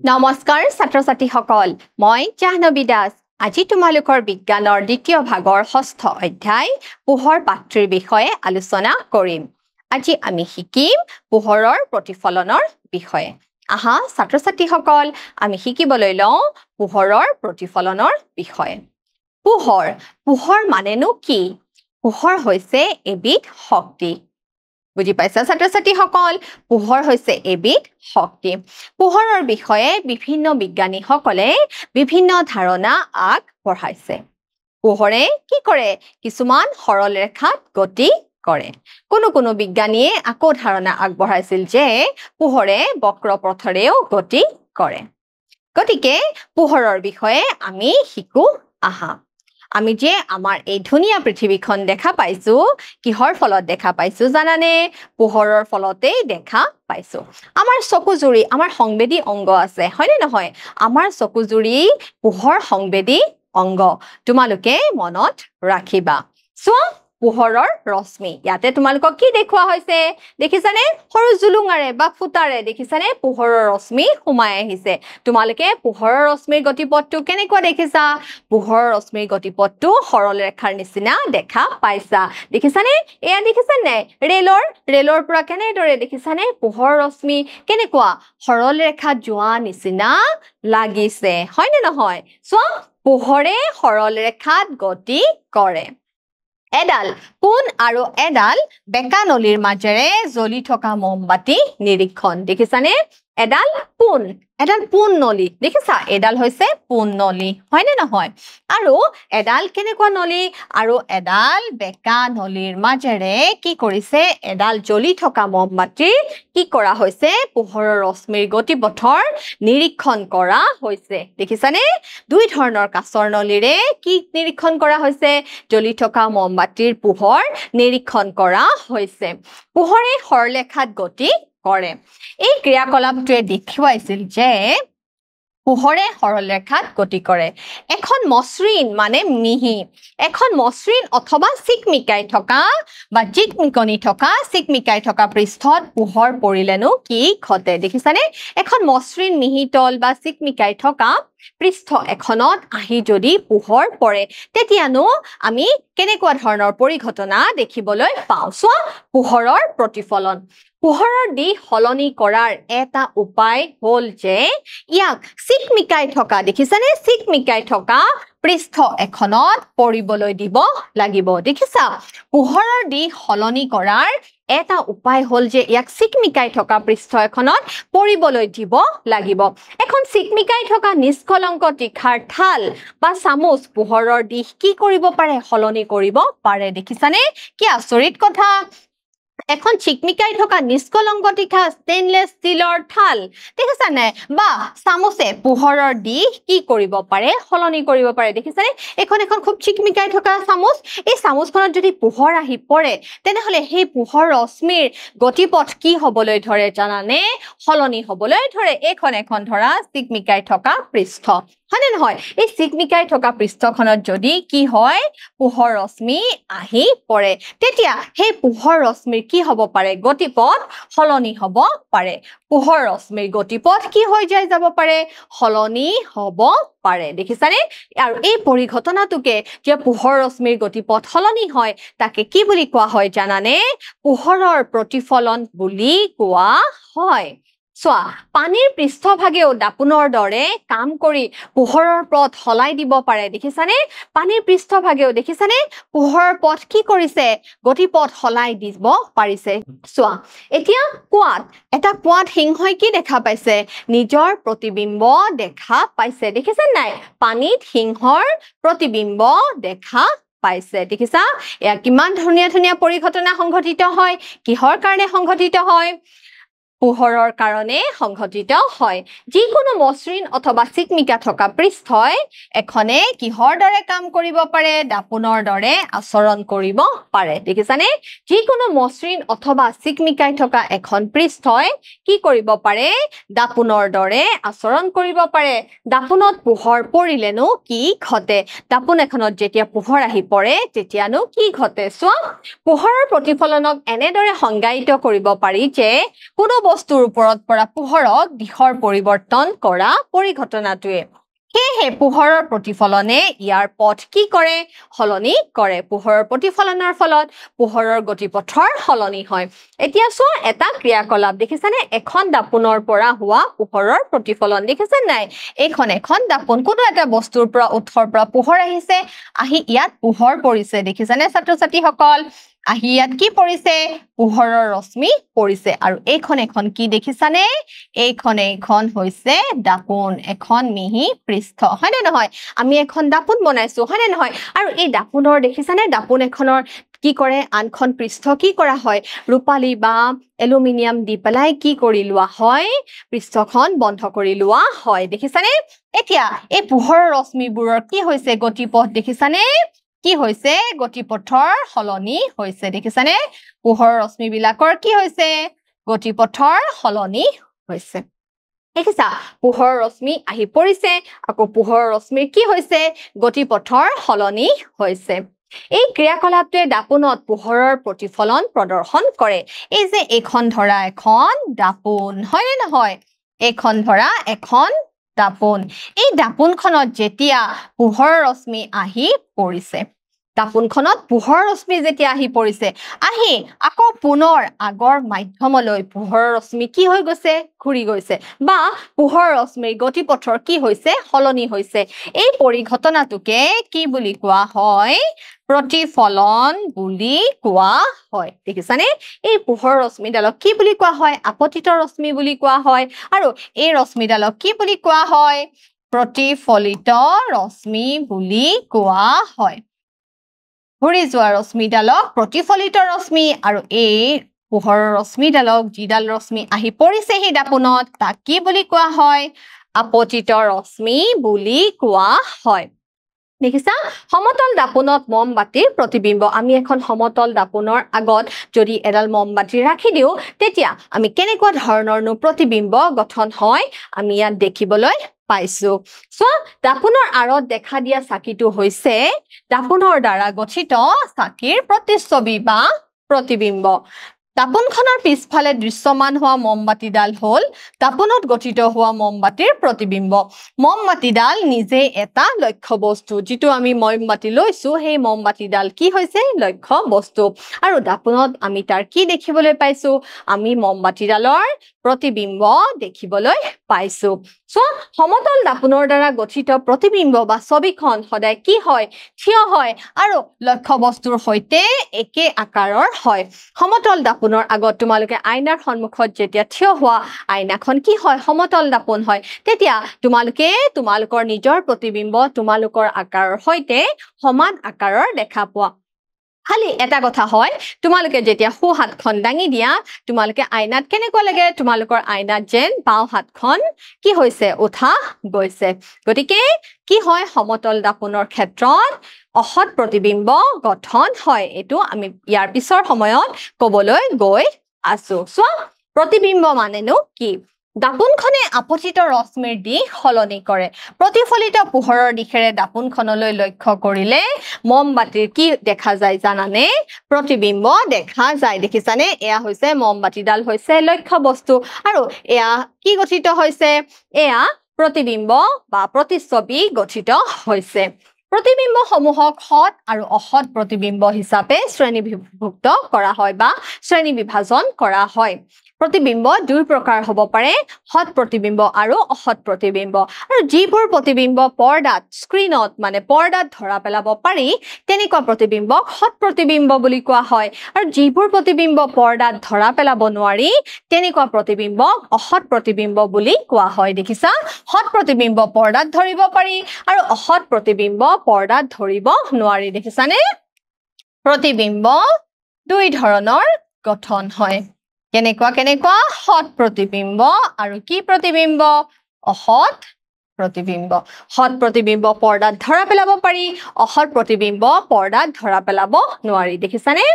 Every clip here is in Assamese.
নমস্কাৰ ছাত্ৰ-ছাত্ৰী সকল মই জাহ্নবী দাস আজি তোমালোকৰ বিজ্ঞানৰ দ্বিতীয় ভাগৰ ষষ্ঠ অধ্যায় পোহৰ পাত্ৰীৰ বিষয়ে আলোচনা কৰিম আজি আমি শিকিম পোহৰৰ প্ৰতিফলনৰ বিষয়ে আহা ছাত্ৰ-ছাত্ৰী সকল আমি শিকিবলৈ লওঁ পোহৰৰ প্ৰতিফলনৰ বিষয়ে পোহৰ মানেনো কি পোহৰ হৈছে এবিধ শক্তি বুজি পাইছা ছাত্ৰ-ছাত্ৰী সকল পোহৰ হৈছে এবিধ শক্তি পোহৰৰ বিষয়ে বিভিন্ন বিজ্ঞানীসকলে বিভিন্ন ধাৰণা আগবঢ়াইছে পোহৰে কি কৰে কিছুমান সৰল ৰেখাত গতি কৰে কোনো বিজ্ঞানীয়ে আকৌ ধাৰণা আগবঢ়াইছিল যে পোহৰে বক্ৰপথৰেও গতি কৰে গতিকে পোহৰৰ বিষয়ে আমি শিকো আহা আমি যে আমাৰ এই ধুনীয়া পৃথিৱীখন দেখা পাইছো কিহৰ ফলত দেখা পাইছো জানানে পোহৰৰ ফলতেই দেখা পাইছো আমাৰ চকুজুৰি আমাৰ সংবেদী অংগ আছে হয়নে নহয় আমাৰ চকুজুৰি পোহৰ সংবেদী অংগ তোমালোকে মনত ৰাখিবা চোৱা পোহৰৰ ৰশ্মি ইয়াতে তোমালোকক কি দেখুৱা হৈছে দেখিছানে সৰু জুলুঙাৰে বা ফুটাৰে দেখিছানে পোহৰৰ ৰশ্মি সোমাই আহিছে তোমালোকে পোহৰৰ ৰশ্মিৰ গতিপথটো কেনেকুৱা দেখিছা পোহৰৰ ৰশ্মিৰ গতিপথটো সৰল ৰেখাৰ নিচিনা দেখা পাইছা দেখিছানে এয়া দেখিছানে ৰেলৰ পৰা কেনেদৰে দেখিছানে পোহৰৰ ৰশ্মি কেনেকুৱা সৰল ৰেখাত যোৱা নিচিনা লাগিছে হয়নে নহয় চোৱা পোহৰে সৰল ৰেখাত গতি কৰে এডাল পোন আৰু এডাল বেকা নলীৰ মাজেৰে জ্বলি থকা মমবাতি নিৰীক্ষণ দেখিছানে এডাল পোন নলী দেখিছা এডাল হৈছে পোন নলী হয়নে নহয় আৰু এডাল কেনেকুৱা নলী আৰু এডাল বেকা নলীৰ মাজেৰে কি কৰিছে এডাল জ্বলি থকা মমবাতিৰ কি কৰা হৈছে পোহৰৰ ৰশ্মিৰ গতিপথৰ নিৰীক্ষণ কৰা হৈছে দেখিছানে দুই ধৰণৰ কাঁচৰ নলীৰে কি নিৰীক্ষণ কৰা হৈছে জ্বলি থকা মমবাতিৰ পোহৰ নিৰীক্ষণ কৰা হৈছে পোহৰে সৰলৰেখাত গতি কৰে এই ক্ৰিয়াকলাপটোৱে দেখুৱাইছিল যে পোহৰে সৰল ৰেখাত গতি কৰে এখন মসৃণ মানে মিহি এখন মসৃণ অথবা চিকমিকাই থকা বা জিকমিকনি থকা চিকমিকাই থকা পৃষ্ঠত পোহৰ পৰিলেনো কি ঘটে দেখিছানে এখন মসৃণ মিহিতল বা চিকমিকাই থকা পৃষ্ঠ এখনত আহি যদি পোহৰ পৰে তেতিয়ানো আমি কেনেকুৱা ধৰণৰ পৰিঘটনা দেখিবলৈ পাওঁ চোৱা পোহৰৰ প্ৰতিফলন পোহৰৰ দিশ সলনি কৰাৰ এটা উপায় হ'ল যে ইয়াক চিকমিকাই থকা দেখিছানে চিকমিকাই থকা পৃষ্ঠ এখনত পৰিবলৈ দিব লাগিব দেখিছা পোহৰৰ দিশ সলনি কৰাৰ এটা উপায় হ'ল যে ইয়াক চিকমিকাই থকা পৃষ্ঠ এখনত পৰিবলৈ দিব লাগিব এখন চিকমিকাই থকা নিষ্কলংক তীখাৰ ঠাল বা চামুচ পোহৰৰ দিশ কি কৰিব পাৰে সলনি কৰিব পাৰে দেখিছানে কি আচৰিত কথা এখন চিকমিকাই থকা নিষ্কলংক তীখা ষ্টেইনলেছ ষ্টীলৰ ঠাল দেখিছানে বা চামুচে পোহৰৰ দিশ কি কৰিব পাৰে সলনি কৰিব পাৰে দেখিছানে এখন খুব চিকমিকাই থকা চামুচ এই চামুচখনত যদি পোহৰ আহি পৰে তেনেহলে সেই পোহৰ ৰশ্মিৰ গতিপথ কি হ'বলৈ ধৰে জানানে সলনি হ'বলৈ ধৰে এখন ধৰা চিকমিকাই থকা পৃষ্ঠ হয়নে নহয় এই চিকমিকাই থকা পৃষ্ঠখনত যদি কি হয় পোহৰ ৰশ্মি আহি পৰে তেতিয়া সেই পোহৰ ৰশ্মিৰ কি হ'ব পাৰে গতিপথ সলনি হ'ব পাৰে পোহৰ ৰশ্মিৰ গতিপথ কি হৈ যাব পাৰে সলনি হ'ব পাৰে দেখিছানে আৰু এই পৰিঘটনাটোকে যে পোহৰ ৰশ্মিৰ গতিপথ সলনি হয় তাকে কি বুলি কোৱা হয় জানানে পোহৰৰ প্ৰতিফলন বুলি কোৱা হয় চোৱা পানীৰ পৃষ্ঠভাগেও দাপোনৰ দৰে কাম কৰি পোহৰৰ পথ সলাই দিব পাৰে দেখিছানে পানীৰ পৃষ্ঠভাগেও দেখিছানে পোহৰৰ পথ কি কৰিছে গতিপথ সলাই দিব পাৰিছে চোৱা এতিয়া কুৱাত সিংহই কি দেখা পাইছে নিজৰ প্ৰতিবিম্ব দেখা পাইছে দেখিছে নাই পানীত সিংহৰ প্ৰতিবিম্ব দেখা পাইছে দেখিছা এয়া কিমান ধুনীয়া পৰিঘটনা সংঘটিত হয় কিহৰ কাৰণে সংঘটিত হয় পোহৰৰ কাৰণে সংঘটিত হয় যিকোনো মসৃণ অথবা চিকমিকা থকা পৃষ্ঠই এখনে কিহৰ দৰে কাম কৰিব পাৰে দাপোনৰ দৰে আচৰণ কৰিব পাৰে দেখিছানে যিকোনো মসৃণ অথবা চিকমিকাই থকা এখন পৃষ্ঠই কি কৰিব পাৰে দাপোনৰ দৰে আচৰণ কৰিব পাৰে দাপোনত পোহৰ পৰিলেনো কি ঘটে দাপোন এখনত যেতিয়া পোহৰ আহি পৰে তেতিয়ানো কি ঘটে চোৱা পোহৰৰ প্ৰতিফলনক এনেদৰে সংজ্ঞায়িত কৰিব পাৰি যে কোনো বস্তুৰ ওপৰত পৰা পোহৰক দিশৰ পৰিৱৰ্তন কৰা পৰিঘটনাটোৱে সেয়েহে পোহৰৰ প্ৰতিফলনে ইয়াৰ পথ কি কৰে সলনি কৰে পোহৰৰ প্ৰতিফলনৰ ফলত পোহৰৰ গতিপথৰ সলনি হয় এতিয়া চোৱা এটা ক্ৰিয়াকলাপ দেখিছানে এখন দাপোনৰ পৰা হোৱা পোহৰৰ প্ৰতিফলন দেখিছা নাই এখন দাপোন কোনো এটা বস্তুৰ পৰা উৎসৰ পৰা পোহৰ আহিছে আহি ইয়াত পোহৰ পৰিছে দেখিছানে ছাত্ৰ ছাত্ৰীসকল আহি ইয়াত কি পৰিছে পোহৰৰ ৰশ্মি পৰিছে আৰু এখন কি দেখিছানে এইখন হৈছে দাপোন এখন মিহি পৃষ্ঠ হয় নে নহয় আমি এখন দাপোন বনাইছো হয় নে নহয় আৰু এই দাপোনৰ দেখিছানে দাপোন এখনৰ কি কৰে আনখন পৃষ্ঠ কি কৰা হয় ৰূপালী বা এলুমিনিয়াম দি পেলাই কি কৰি লোৱা হয় পৃষ্ঠখন বন্ধ কৰি লোৱা হয় দেখিছানে এতিয়া এই পোহৰৰ ৰশ্মিবোৰৰ কি হৈছে গতিপথ দেখিছানে কি হৈছে গতিপথৰ সলনি হৈছে দেখিছানে পোহৰৰ ৰশ্মিবিলাকৰ কি হৈছে গতিপথৰ সলনি হৈছে দেখিছা পোহৰৰ ৰশ্মি আহি পৰিছে আকৌ পোহৰৰ ৰশ্মিৰ কি হৈছে গতিপথৰ সলনি হৈছে এই ক্ৰিয়াকলাপটোৱে দাপোনত পোহৰৰ প্ৰতিফলন প্ৰদৰ্শন কৰে এই যে এখন ধৰা এখন দাপোন হয় নে নহয় এখন ধৰা এখন দাপোন এই দাপোনখনত যেতিয়া পোহৰৰ ৰশ্মি আহি পৰিছে দাপোনখনত পোহৰৰ ৰশ্মি যেতিয়া আহি পৰিছে আহি আকৌ পুনৰ আগৰ মাধ্যমলৈ পোহৰৰ ৰশ্মি কি হৈ গৈছে ঘূৰি গৈছে বা পোহৰৰ ৰশ্মিৰ গতিপথৰ কি হৈছে সলনি হৈছে এই পৰিঘটনাটোকে কি বুলি কোৱা হয় প্ৰতিফলন বুলি কোৱা হয় দেখিছানে এই পোহৰৰ ৰশ্মিডালক কি বুলি কোৱা হয় আপতিত ৰশ্মি বুলি কোৱা হয় আৰু এই ৰশ্মিডালক কি বুলি কোৱা হয় প্ৰতিফলিত ৰশ্মি বুলি কোৱা হয় ঘূৰি যোৱা ৰশ্মিডালক প্ৰতিফলিত ৰশ্মি আৰু এই পোহৰৰ ৰশ্মিডালক যিডাল ৰশ্মি আহি পৰিছে সেই দাপোনত তাক কি বুলি কোৱা হয় আপতিত ৰশ্মি বুলি কোৱা হয় দেখিছা সমতল দাপোনত মমবাতিৰ প্ৰতিবিম্ব আমি এখন সমতল দাপোনৰ আগত যদি এডাল মমবাতি ৰাখি দিও তেতিয়া আমি কেনেকুৱা ধৰণৰনো প্ৰতিবিম্ব গঠন হয় আমি ইয়াত দেখিবলৈ পাইছো চোৱা দাপোনৰ আৰত দেখা দিয়া চাকিটো হৈছে দাপোনৰ দ্বাৰা গঠিত চাকিৰ প্ৰতিচ্ছবি বা প্ৰতিবিম্ব দাপোনখনৰ পিছফালে দৃশ্যমান হোৱা মমবাতিডাল হল দাপোনত গঠিত হোৱা মমবাতিৰ প্ৰতিবিম্ব মমবাতিডাল নিজে এটা লক্ষ্য বস্তু যিটো আমি মমবাতি লৈছো সেই মমবাতিডাল কি হৈছে লক্ষ্য বস্তু আৰু দাপোনত আমি তাৰ কি দেখিবলৈ পাইছো আমি মমবাতিডালৰ প্ৰতিবিম্ব দেখিবলৈ পাইছো চোৱা সমতল দাপোনৰ দ্বাৰা গঠিত প্ৰতিবিম্ব বা ছবিখন সদায় কি হয় থিয় হয় আৰু লক্ষ্য বস্তুৰ সৈতে একে আকাৰৰ হয় সমতল দাপোনৰ আগত তোমালোকে আইনাৰ সন্মুখত যেতিয়া থিয় হোৱা আইনাখন কি হয় সমতল দাপোন হয় তেতিয়া তোমালোকে তোমালোকৰ নিজৰ প্ৰতিবিম্ব তোমালোকৰ আকাৰৰ সৈতে সমান আকাৰৰ দেখা পোৱা খালি এটা কথা হয় তোমালোকে যেতিয়া সো হাতখন দাঙি দিয়া তোমালোকে আইনাত কেনেকুৱা লাগে তোমালোকৰ আইনাত যেন বাও হাতখন কি হৈছে উঠা গৈছে গতিকে কি হয় সমতল দাপোনৰ ক্ষেত্ৰত অসৎ প্ৰতিবিম্ব গঠন হয় এটো আমি ইয়াৰ পিছৰ সময়ত কবলৈ গৈ আছো চোৱা প্ৰতিবিম্ব মানেনো কি দাপোনখনে আপতিত ৰশ্মিৰ দিশ সলনি কৰে প্ৰতিফলিত পোহৰৰ দিশেৰে দাপোনখনলৈ লক্ষ্য কৰিলে মমবাতিৰ কি দেখা যায় জানানে প্ৰতিবিম্ব দেখা যায় দেখিছানে এয়া হৈছে মমবাতিডাল হৈছে লক্ষ্য বস্তু আৰু এয়া কি গঠিত হৈছে এয়া প্ৰতিবিম্ব বা প্ৰতিচ্ছবি গঠিত হৈছে প্ৰতিবিম্ব সমূহক সৎ আৰু অসৎ প্ৰতিবিম্ব হিচাপে শ্ৰেণীভুক্ত কৰা হয় বা শ্ৰেণী বিভাজন কৰা হয় প্ৰতিবিম্ব দুই প্ৰকাৰ হ'ব পাৰে সৎ প্ৰতিবিম্ব আৰু অসৎ প্ৰতিবিম্ব আৰু যিবোৰ প্ৰতিবিম্ব পৰ্দাত স্ক্ৰীনত মানে পৰ্দাত ধৰা পেলাব পাৰি তেনেকুৱা প্ৰতিবিম্বক সৎ প্ৰতিবিম্ব বুলি কোৱা হয় আৰু যিবোৰ প্ৰতিবিম্ব পৰ্দাত ধৰা পেলাব নোৱাৰি তেনেকুৱা প্ৰতিবিম্বক অসৎ প্ৰতিবিম্ব বুলি কোৱা হয় দেখিছা সৎ প্ৰতিবিম্ব পৰ্দাত ধৰিব পাৰি আৰু অসৎ প্ৰতিবিম্ব পৰ্দাত ধৰিব নোৱাৰি দেখিছানে প্ৰতিবিম্ব দুই ধৰণৰ গঠন হয় কেনেকুৱা সৎ প্ৰতিবিম্ব আৰু কি প্ৰতিবিম্ব অসৎ প্ৰতিবিম্ব সৎ প্ৰতিবিম্ব পৰ্দাত ধৰা পেলাব পাৰি অসৎ প্ৰতিবিম্ব পৰ্দাত ধৰা পেলাব নোৱাৰি দেখিছানে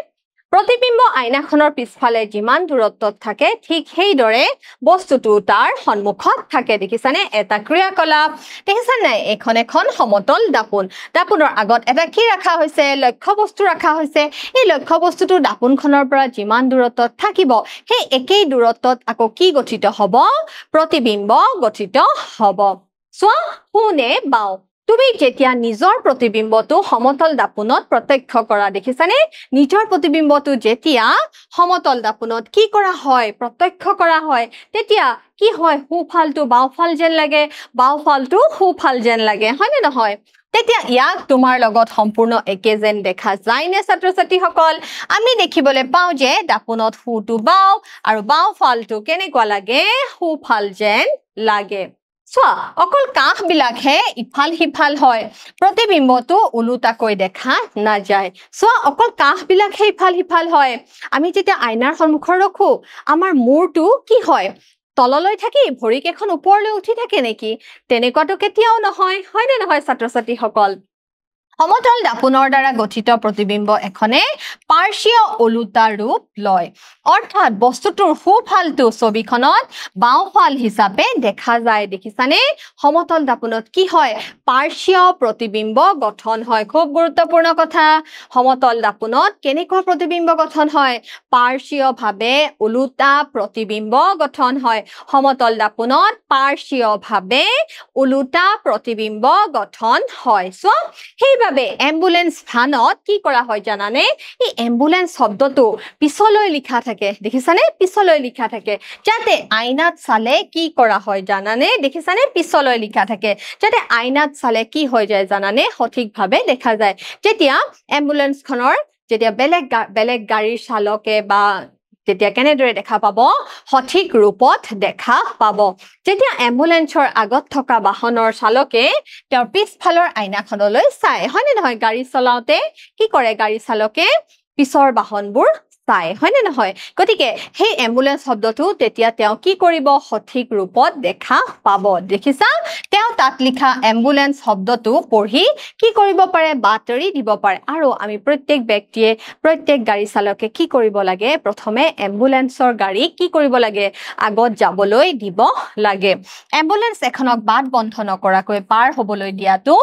প্ৰতিবিম্ব আইনাখনৰ পিছফালে যিমান দূৰত্বত থাকে ঠিক সেইদৰে বস্তুটো তাৰ সন্মুখত থাকে দেখিছানে এটা ক্ৰিয়াকলাপ দেখিছা নাই এখন এখন সমতল দাপোন দাপোনৰ আগত এটা কি ৰাখা হৈছে লক্ষ্য বস্তু ৰাখা হৈছে এই লক্ষ্য বস্তুটো দাপোনখনৰ পৰা যিমান দূৰত্বত থাকিব সেই একেই দূৰত্বত আকৌ কি গঠিত হ'ব প্ৰতিবিম্ব গঠিত হ'ব সোৱা সোনে বাও তুমি যেতিয়া নিজৰ প্ৰতিবিম্বটো সমতল দাপোনত প্ৰত্যক্ষ কৰা দেখিছানে নিজৰ প্ৰতিবিম্বটো যেতিয়া সমতল দাপোনত কি কৰা হয় প্ৰত্যক্ষ কৰা হয় তেতিয়া কি হয় সোঁফালটো বাওঁফাল যেন লাগে বাওঁফালটো সোঁফাল যেন লাগে হয়নে নহয় তেতিয়া ইয়াক তোমাৰ লগত সম্পূৰ্ণ একে যেন দেখা যায় নে ছাত্ৰ-ছাত্ৰীসকল আমি দেখিবলৈ পাওঁ যে দাপোনত সোঁটো বাও আৰু বাওঁফালটো কেনেকুৱা লাগে সোঁফাল যেন লাগে সোৱা অকল কাষ বিলাকহে ইফাল সিফাল হয় প্ৰতিবিম্বটো উলুটাকৈ দেখা নাযায় সোৱা অকল কাষ বিলাকহে ইফাল সিফাল হয় আমি যেতিয়া আইনাৰ সন্মুখত ৰখো আমাৰ মূৰটো কি হয় তললৈ থাকি ভৰিকেখন ওপৰলৈ উঠি থাকে নেকি তেনেকুৱাটো কেতিয়াও নহয় হয় নে নহয় ছাত্ৰ-ছাত্ৰীসকল সমতল দাপোনৰ দ্বাৰা গঠিত প্ৰতিবিম্ব এখনে পাৰ্শ্বীয় ওলোটা ৰূপ লয় অৰ্থাৎ বস্তুটোৰ সোঁফালটো ছবিখনত বাওঁফাল হিচাপে দেখা যায় দেখিছানে সমতল দাপোনত কি হয় পাৰ্শ্বীয় প্ৰতিবিম্ব গঠন হয় খুব গুৰুত্বপূৰ্ণ কথা সমতল দাপোনত কেনেকুৱা প্ৰতিবিম্ব গঠন হয় পাৰ্শ্বীয়ভাৱে ওলোটা প্ৰতিবিম্ব গঠন হয় সমতল দাপোনত পাৰ্শ্বীয়ভাৱে ওলোটা প্ৰতিবিম্ব গঠন হয় সো সেইভাবে এম্বুলেন্স ভানত কি কৰা হয় জানানে এই এম্বুলেন্স শব্দটো পিছলৈ লিখা থাকে দেখিছানে পিছলৈ লিখা থাকে যাতে আইনাত চালে কি কৰা হয় জানানে দেখিছানে পিছলৈ লিখা থাকে যাতে আইনাত চালে কি হৈ যায় জানানে সঠিকভাৱে দেখা যায় যেতিয়া এম্বুলেন্সখনৰ যেতিয়া বেলেগ গাড়ীৰ চালকে বা যেতিয়া কেনেদৰে দেখা পাব সঠিক ৰূপত দেখা পাব যেতিয়া এম্বুলেন্সৰ আগত থকা বাহনৰ চালকে তেওঁৰ পিছফালৰ আইনাখনলৈ চাই হয়নে নহয় গাড়ী চলাওতে কি কৰে গাড়ী চালকে পিছৰ বাহনবোৰ চাই হয়নে নহয় গতিকে সেই এম্বুলেন্স শব্দটো তেতিয়া তেওঁ কি কৰিব সঠিক ৰূপত দেখা পাব দেখিছা তেওঁ তাত লিখা এম্বুলেন্স শব্দটো পঢ়ি কি কৰিব পাৰে বাতৰি দিব পাৰে আৰু আমি প্ৰত্যেক ব্যক্তিয়ে প্ৰত্যেক গাড়ী চালকে কি কৰিব লাগে প্ৰথমে এম্বুলেন্সৰ গাড়ী কি কৰিব লাগে আগত যাবলৈ দিব লাগে এম্বুলেন্স এখনক বাট বন্ধ নকৰাকৈ পাৰ হ'বলৈ দিয়াটো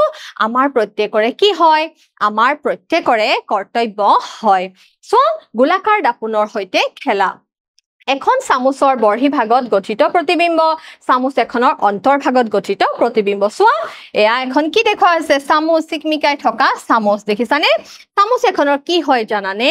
আমাৰ প্ৰত্যেকৰে কি হয় আমাৰ প্ৰত্যেকৰে কৰ্তব্য হয় সো গোলাকাৰ দাপোনৰ সৈতে খেলা এখন চামুচৰ বৰ্হি ভাগত গঠিত প্ৰতিবিম্ব চামুচ এখনৰ অন্তৰ্ভাগত গঠিত প্ৰতিবিম্ব সোৱা এয়া এখন কি দেখুৱা আছে চামুচ চিকমিকাই থকা চামুচ দেখিছানে চামুচ এখনৰ কি হয় জানানে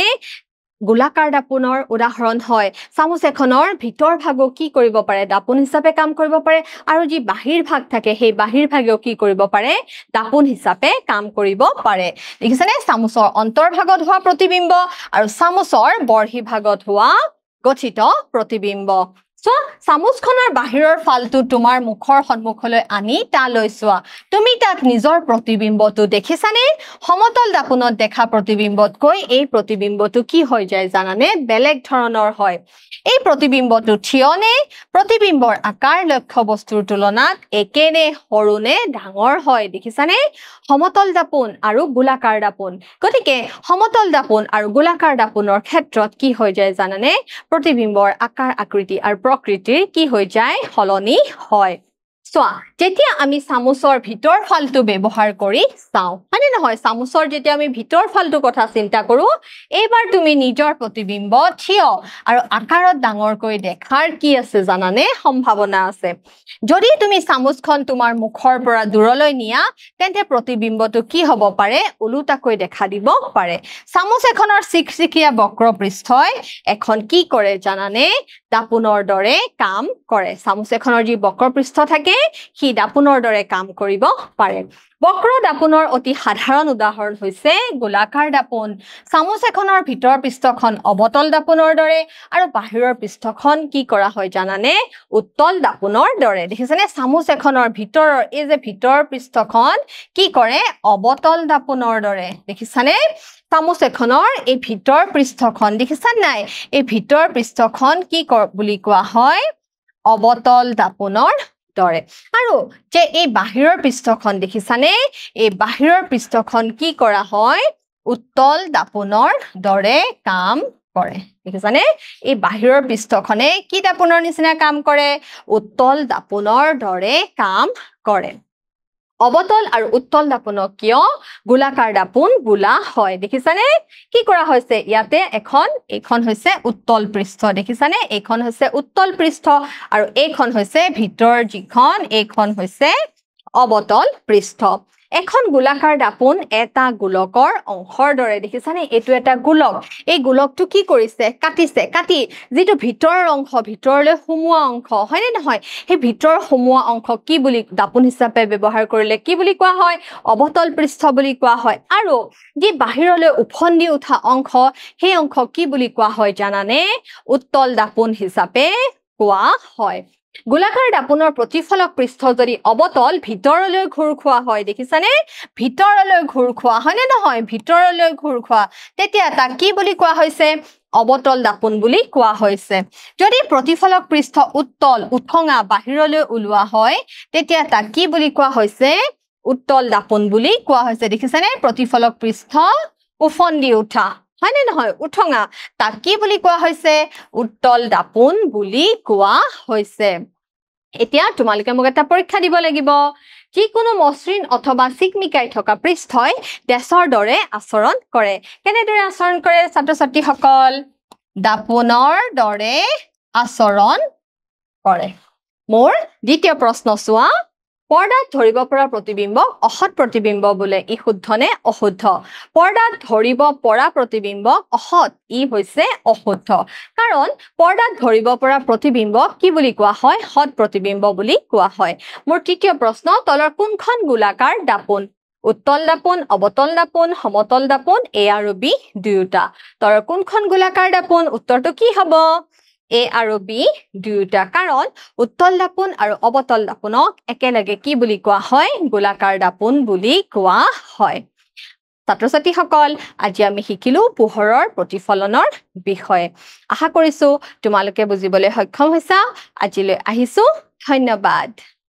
গোলাকাৰ দাপোনৰ উদাহৰণ হয় চামুচ এখনৰ ভিতৰ ভাগো কি কৰিব পাৰে দাপোন হিচাপে কাম কৰিব পাৰে আৰু যি বাহিৰ ভাগ থাকে সেই বাহিৰ ভাগেও কি কৰিব পাৰে দাপোন হিচাপে কাম কৰিব পাৰে দেখিছানে চামুচৰ অন্তৰ্ভাগত হোৱা প্ৰতিবিম্ব আৰু চামুচৰ বৰ্হি ভাগত হোৱা গঠিত প্ৰতিবিম্ব সো চামুচখনৰ বাহিৰৰ ফালটো তোমাৰ মুখৰ সন্মুখলৈ আনি তালৈ চোৱা তুমি তাত নিজৰ প্ৰতিবিম্বটো দেখিছানে সমতল দাপোনত দেখা প্ৰতিবিম্বতকৈ এই প্ৰতিবিম্বটো কি হৈ যায় জানানে বেলেগ ধৰণৰ হয় এই প্ৰতিবিম্বটো থিয়নে প্ৰতিবিম্বৰ আকাৰ লক্ষ্য বস্তুৰ তুলনাত একেনে সৰুনে ডাঙৰ হয় দেখিছানে সমতল দাপোন আৰু গোলাকাৰ দাপোন গতিকে সমতল দাপোন আৰু গোলাকাৰ দাপোনৰ ক্ষেত্ৰত কি হৈ যায় জানানে প্ৰতিবিম্বৰ আকাৰ আকৃতি আৰু প্ৰকৃতিৰ কি হৈ যায় সলনি হয় সোৱা যেতিয়া আমি চামুচৰ ভিতৰ ফালটো ব্যৱহাৰ কৰি চাওঁ মানে নহয় চামুচৰ যেতিয়া আমি ভিতৰ ফালটো কথা চিন্তা কৰো এবাৰ তুমি নিজৰ প্ৰতিবিম্ব থিয় আৰু আকাৰত ডাঙৰকৈ দেখাৰ কি আছে জানানে সম্ভাৱনা আছে যদি তুমি চামুচখন তোমাৰ মুখৰ পৰা দূৰলৈ নিয়া তেন্তে প্ৰতিবিম্বটো কি হ'ব পাৰে উলুটাকৈ দেখা দিব পাৰে চামুচ এখনৰ চিকচিকিয়া বক্ৰ পৃষ্ঠই এখন কি কৰে জানানে দাপোনৰ দৰে কাম কৰে চামুচ এখনৰ যি বক্ৰ পৃষ্ঠ থাকে সি দাপোনৰ দৰে কাম কৰিব পাৰে বক্ৰ দাপোনৰ অতি সাধাৰণ উদাহৰণ হৈছে গোলাকাৰ দাপোন চামুচ এখনৰ ভিতৰ পৃষ্ঠখন অবতল দাপোনৰ দৰে আৰু বাহিৰৰ পৃষ্ঠখন কি কৰা হয় জানানে উত্তল দাপোনৰ দৰে দেখিছানে চামুচ এখনৰ ভিতৰৰ এই যে ভিতৰ পৃষ্ঠখন কি কৰে অবতল দাপোনৰ দৰে দেখিছানে চামুচ এখনৰ এই ভিতৰ পৃষ্ঠখন দেখিছা নাই এই ভিতৰ পৃষ্ঠখন কি বুলি কোৱা হয় অবতল দাপোনৰ দৰে আৰু যে এই বাহিৰৰ পৃষ্ঠখন দেখিছানে এই বাহিৰৰ পৃষ্ঠখন কি কৰা হয় উত্তল দাপোনৰ দৰে কাম কৰে দেখিছানে এই বাহিৰৰ পৃষ্ঠখনে কি দাপোনৰ নিচিনা কাম কৰে উত্তল দাপোনৰ দৰে কাম কৰে অবতল আৰু উত্তল দাপোনক কিয় গোলাকাৰ দাপোন বোলা হয় দেখিছানে কি কৰা হৈছে ইয়াতে এইখন হৈছে উত্তল পৃষ্ঠ দেখিছানে এইখন হৈছে উত্তল পৃষ্ঠ আৰু এইখন হৈছে ভিতৰ যিখন এইখন হৈছে অবতল পৃষ্ঠ এখন গোলাকাৰ দাপোন এটা গোলকৰ অংশৰ দৰে দেখিছানে এটো এটা গোলক এই গোলকটো কি কৰিছে কাটি যেটো ভিতৰৰ অংশ ভিতৰলৈ সোমোৱা অংশ হয় নে নহয় হে ভিতৰ সোমোৱা অংশ কি বুলি দাপোন হিচাপে ব্যৱহাৰ কৰিলে কি বুলি কোৱা হয় অবতল পৃষ্ঠ বুলি কোৱা হয় আৰু যি বাহিৰলৈ উফন্দি উঠা অংশ সেই অংশ কি বুলি কোৱা হয় জানানে উত্তল দাপোন হিচাপে কোৱা হয় গোলাকাৰ দাপোনৰ প্ৰতিফলক পৃষ্ঠ যদি অবতল ভিতৰলৈ ঘূৰ খোৱা হয় দেখিছানে ভিতৰলৈ ঘূৰ খোৱা হয় নে নহয় ভিতৰলৈ ঘূৰ খোৱা তেতিয়া তাক কি বুলি কোৱা হৈছে অবতল দাপোন বুলি কোৱা হৈছে যদি প্ৰতিফলক পৃষ্ঠ উত্তল উঠঙা বাহিৰলৈ ওলোৱা হয় তেতিয়া তাক কি বুলি কোৱা হৈছে উত্তল দাপোন বুলি কোৱা হৈছে দেখিছানে প্ৰতিফলক পৃষ্ঠ উফন্দি উঠা হয় নে নহয় উঠঙা তাক কি বুলি কোৱা হৈছে উত্তল দাপোন বুলি কোৱা হৈছে এতিয়া তোমালোকে মোক এটা পৰীক্ষা দিব লাগিব যিকোনো মসৃণ অথবা চিকমিকাই থকা পৃষ্ঠই দেশৰ দৰে আচৰণ কৰে কেনেদৰে আচৰণ কৰে ছাত্ৰ ছাত্ৰীসকল দাপোনৰ দৰে আচৰণ কৰে মোৰ দ্বিতীয় প্ৰশ্ন চোৱা পৰ্দাত ধৰিব পৰা প্ৰতিবিম্বক অসৎ প্ৰতিবিম্ব বোলে ই শুদ্ধ নে অশুদ্ধ পৰ্দাত ধৰিব পৰা প্ৰতিবিম্বক অসৎ ই হৈছে অশুদ্ধ কাৰণ পৰ্দাত ধৰিব পৰা প্ৰতিবিম্বক কি বুলি কোৱা হয় সৎ প্ৰতিবিম্ব বুলি কোৱা হয় মোৰ তৃতীয় প্ৰশ্ন তলৰ কোনখন গোলাকাৰ দাপোন উত্তল দাপোন অবতল দাপোন সমতল দাপোন এ আৰু বি দুয়োটা তলৰ কোনখন গোলাকাৰ দাপোন উত্তৰটো কি হ'ব A আৰু B দুয়োটা কাৰণ উত্তল দাপোন আৰু অবতল দাপোনক একেলগে কি বুলি কোৱা হয় গোলাকাৰ দাপোন বুলি কোৱা হয় ছাত্ৰ ছাত্ৰীসকল আজি আমি শিকিলো পোহৰৰ প্ৰতিফলনৰ বিষয়ে আশা কৰিছো তোমালোকে বুজিবলৈ সক্ষম হৈছা আজিলৈ আহিছো ধন্যবাদ